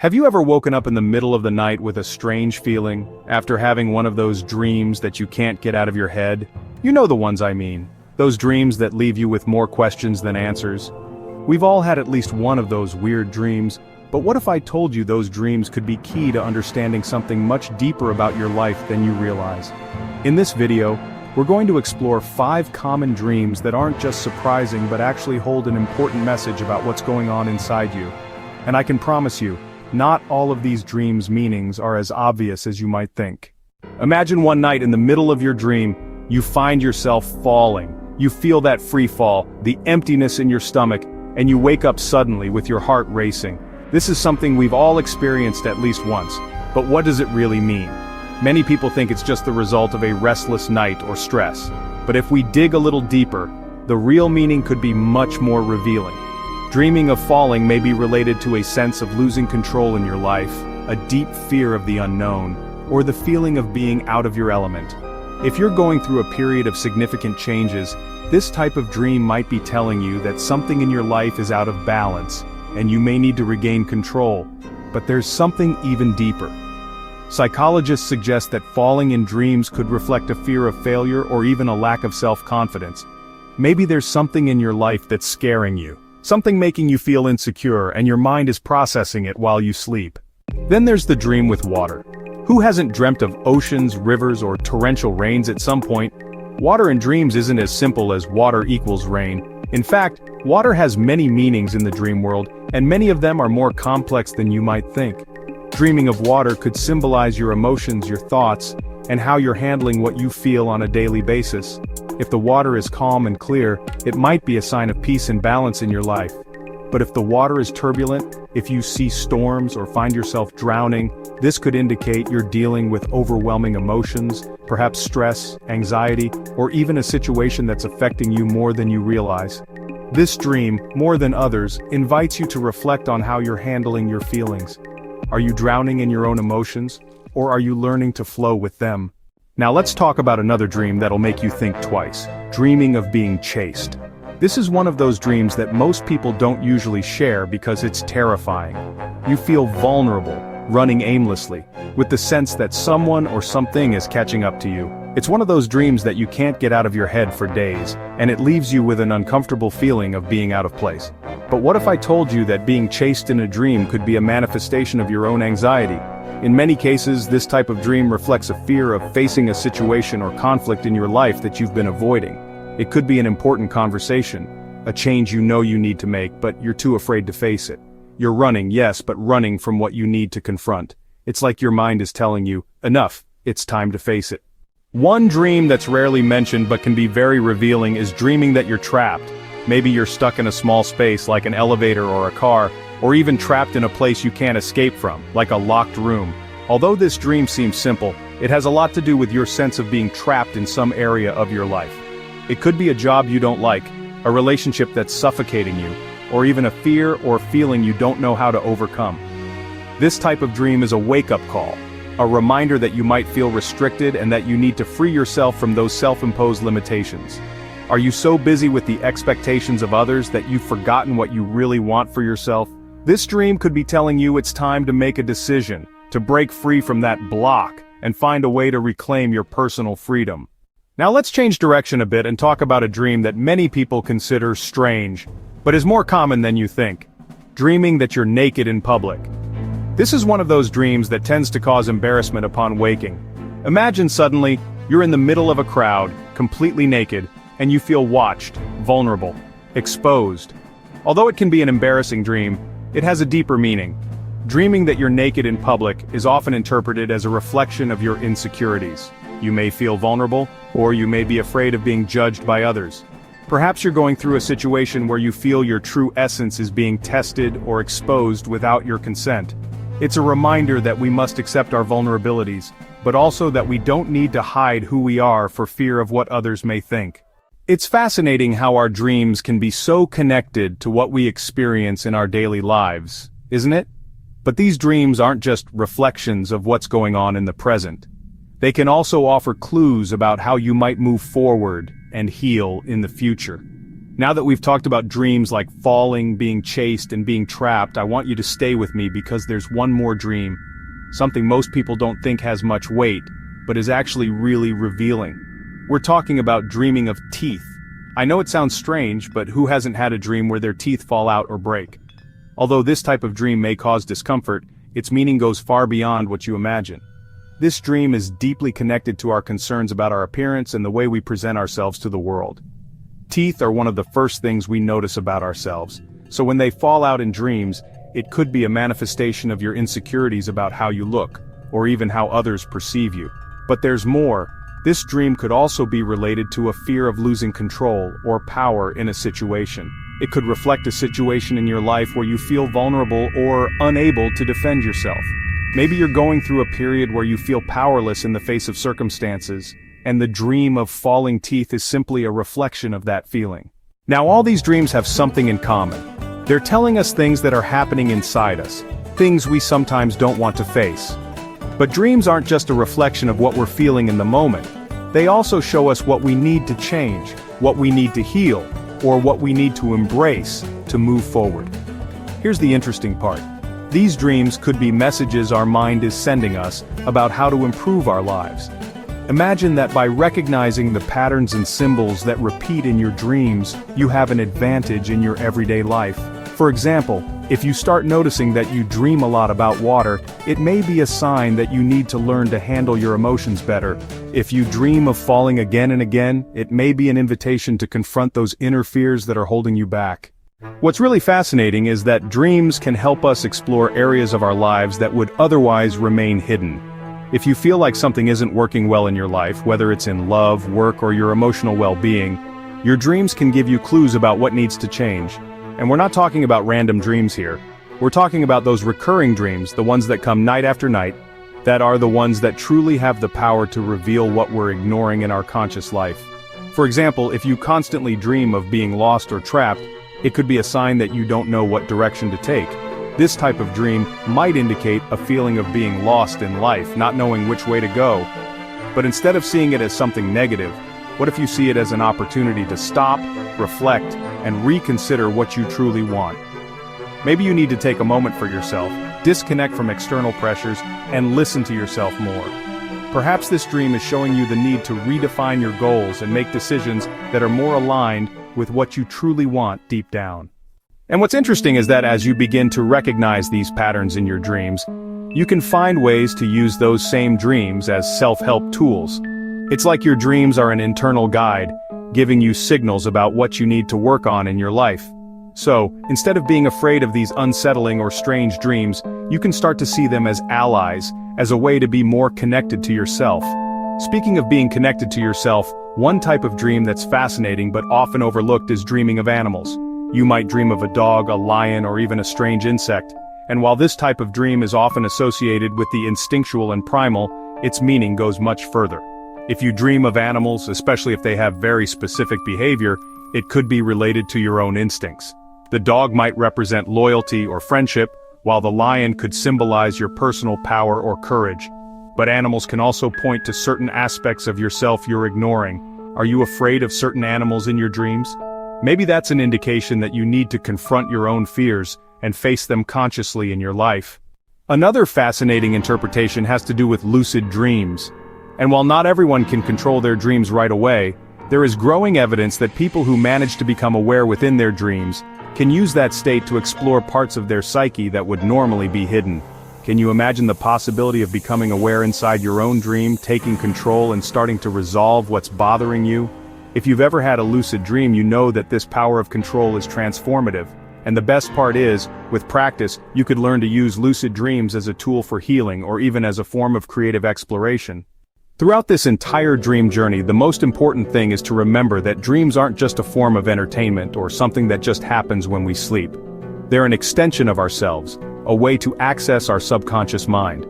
Have you ever woken up in the middle of the night with a strange feeling, after having one of those dreams that you can't get out of your head? You know the ones I mean. Those dreams that leave you with more questions than answers. We've all had at least one of those weird dreams, but what if I told you those dreams could be key to understanding something much deeper about your life than you realize? In this video, we're going to explore 5 common dreams that aren't just surprising but actually hold an important message about what's going on inside you. And I can promise you, not all of these dreams' meanings are as obvious as you might think. Imagine one night in the middle of your dream, you find yourself falling. You feel that free fall, the emptiness in your stomach, and you wake up suddenly with your heart racing. This is something we've all experienced at least once, but what does it really mean? Many people think it's just the result of a restless night or stress. But if we dig a little deeper, the real meaning could be much more revealing. Dreaming of falling may be related to a sense of losing control in your life, a deep fear of the unknown, or the feeling of being out of your element. If you're going through a period of significant changes, this type of dream might be telling you that something in your life is out of balance, and you may need to regain control. But there's something even deeper. Psychologists suggest that falling in dreams could reflect a fear of failure or even a lack of self-confidence. Maybe there's something in your life that's scaring you. Something making you feel insecure, and your mind is processing it while you sleep. Then there's the dream with water. Who hasn't dreamt of oceans, rivers, or torrential rains at some point? Water in dreams isn't as simple as water equals rain. In fact, water has many meanings in the dream world, and many of them are more complex than you might think. Dreaming of water could symbolize your emotions, your thoughts, and how you're handling what you feel on a daily basis. If the water is calm and clear, it might be a sign of peace and balance in your life. But if the water is turbulent, if you see storms or find yourself drowning, this could indicate you're dealing with overwhelming emotions, perhaps stress, anxiety, or even a situation that's affecting you more than you realize. This dream, more than others, invites you to reflect on how you're handling your feelings. Are you drowning in your own emotions, or are you learning to flow with them? Now let's talk about another dream that'll make you think twice. Dreaming of being chased. This is one of those dreams that most people don't usually share because it's terrifying. You feel vulnerable, running aimlessly, with the sense that someone or something is catching up to you. It's one of those dreams that you can't get out of your head for days, and it leaves you with an uncomfortable feeling of being out of place. But what if I told you that being chased in a dream could be a manifestation of your own anxiety? In many cases, this type of dream reflects a fear of facing a situation or conflict in your life that you've been avoiding. It could be an important conversation, a change you know you need to make, but you're too afraid to face it. You're running, yes, but running from what you need to confront. It's like your mind is telling you, enough, it's time to face it. One dream that's rarely mentioned but can be very revealing is dreaming that you're trapped. Maybe you're stuck in a small space like an elevator or a car, or even trapped in a place you can't escape from, like a locked room. Although this dream seems simple, it has a lot to do with your sense of being trapped in some area of your life. It could be a job you don't like, a relationship that's suffocating you, or even a fear or feeling you don't know how to overcome. This type of dream is a wake-up call, a reminder that you might feel restricted and that you need to free yourself from those self-imposed limitations. Are you so busy with the expectations of others that you've forgotten what you really want for yourself? This dream could be telling you it's time to make a decision, to break free from that block, and find a way to reclaim your personal freedom. Now let's change direction a bit and talk about a dream that many people consider strange, but is more common than you think. Dreaming that you're naked in public. This is one of those dreams that tends to cause embarrassment upon waking. Imagine suddenly, you're in the middle of a crowd, completely naked, and you feel watched, vulnerable, exposed. Although it can be an embarrassing dream, it has a deeper meaning. Dreaming that you're naked in public is often interpreted as a reflection of your insecurities. You may feel vulnerable, or you may be afraid of being judged by others. Perhaps you're going through a situation where you feel your true essence is being tested or exposed without your consent. It's a reminder that we must accept our vulnerabilities, but also that we don't need to hide who we are for fear of what others may think. It's fascinating how our dreams can be so connected to what we experience in our daily lives, isn't it? But these dreams aren't just reflections of what's going on in the present. They can also offer clues about how you might move forward and heal in the future. Now that we've talked about dreams like falling, being chased, and being trapped, I want you to stay with me because there's one more dream. Something most people don't think has much weight, but is actually really revealing. We're talking about dreaming of teeth. I know it sounds strange, but who hasn't had a dream where their teeth fall out or break? Although this type of dream may cause discomfort, its meaning goes far beyond what you imagine. This dream is deeply connected to our concerns about our appearance and the way we present ourselves to the world. Teeth are one of the first things we notice about ourselves, so when they fall out in dreams, it could be a manifestation of your insecurities about how you look, or even how others perceive you. But there's more. This dream could also be related to a fear of losing control or power in a situation. It could reflect a situation in your life where you feel vulnerable or unable to defend yourself. Maybe you're going through a period where you feel powerless in the face of circumstances, and the dream of falling teeth is simply a reflection of that feeling. Now, all these dreams have something in common. They're telling us things that are happening inside us, things we sometimes don't want to face. But dreams aren't just a reflection of what we're feeling in the moment. They also show us what we need to change, what we need to heal, or what we need to embrace to move forward. Here's the interesting part. These dreams could be messages our mind is sending us about how to improve our lives. Imagine that by recognizing the patterns and symbols that repeat in your dreams, you have an advantage in your everyday life. For example, if you start noticing that you dream a lot about water, it may be a sign that you need to learn to handle your emotions better. If you dream of falling again and again, it may be an invitation to confront those inner fears that are holding you back. What's really fascinating is that dreams can help us explore areas of our lives that would otherwise remain hidden. If you feel like something isn't working well in your life, whether it's in love, work, or your emotional well-being, your dreams can give you clues about what needs to change. And we're not talking about random dreams here. We're talking about those recurring dreams, the ones that come night after night, that are the ones that truly have the power to reveal what we're ignoring in our conscious life. For example, if you constantly dream of being lost or trapped, it could be a sign that you don't know what direction to take. This type of dream might indicate a feeling of being lost in life, not knowing which way to go. But instead of seeing it as something negative, what if you see it as an opportunity to stop, reflect, and reconsider what you truly want? Maybe you need to take a moment for yourself, disconnect from external pressures, and listen to yourself more. Perhaps this dream is showing you the need to redefine your goals and make decisions that are more aligned with what you truly want deep down. And what's interesting is that as you begin to recognize these patterns in your dreams, you can find ways to use those same dreams as self-help tools. It's like your dreams are an internal guide, giving you signals about what you need to work on in your life. So, instead of being afraid of these unsettling or strange dreams, you can start to see them as allies, as a way to be more connected to yourself. Speaking of being connected to yourself, one type of dream that's fascinating but often overlooked is dreaming of animals. You might dream of a dog, a lion, or even a strange insect. And while this type of dream is often associated with the instinctual and primal, its meaning goes much further. If you dream of animals, especially if they have very specific behavior, it could be related to your own instincts. The dog might represent loyalty or friendship, while the lion could symbolize your personal power or courage. But animals can also point to certain aspects of yourself you're ignoring. Are you afraid of certain animals in your dreams? Maybe that's an indication that you need to confront your own fears and face them consciously in your life. Another fascinating interpretation has to do with lucid dreams. And while not everyone can control their dreams right away, there is growing evidence that people who manage to become aware within their dreams can use that state to explore parts of their psyche that would normally be hidden. Can you imagine the possibility of becoming aware inside your own dream, taking control and starting to resolve what's bothering you? If you've ever had a lucid dream, you know that this power of control is transformative. And the best part is, with practice, you could learn to use lucid dreams as a tool for healing or even as a form of creative exploration. Throughout this entire dream journey, the most important thing is to remember that dreams aren't just a form of entertainment or something that just happens when we sleep. They're an extension of ourselves, a way to access our subconscious mind.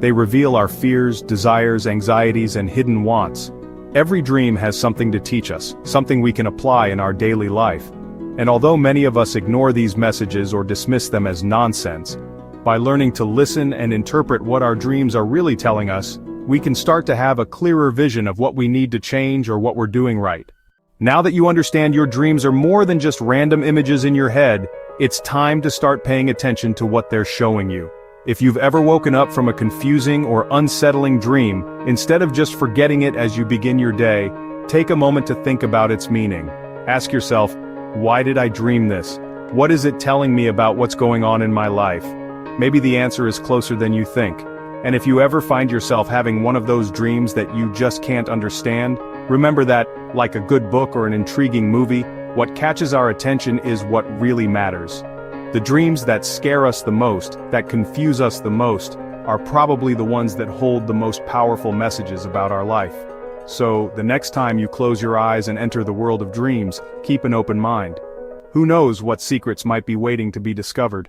They reveal our fears, desires, anxieties, and hidden wants. Every dream has something to teach us, something we can apply in our daily life. And although many of us ignore these messages or dismiss them as nonsense, by learning to listen and interpret what our dreams are really telling us, we can start to have a clearer vision of what we need to change or what we're doing right. Now that you understand your dreams are more than just random images in your head, it's time to start paying attention to what they're showing you. If you've ever woken up from a confusing or unsettling dream, instead of just forgetting it as you begin your day, take a moment to think about its meaning. Ask yourself, why did I dream this? What is it telling me about what's going on in my life? Maybe the answer is closer than you think. And if you ever find yourself having one of those dreams that you just can't understand, remember that, like a good book or an intriguing movie, what catches our attention is what really matters. The dreams that scare us the most, that confuse us the most, are probably the ones that hold the most powerful messages about our life. So, the next time you close your eyes and enter the world of dreams, keep an open mind. Who knows what secrets might be waiting to be discovered?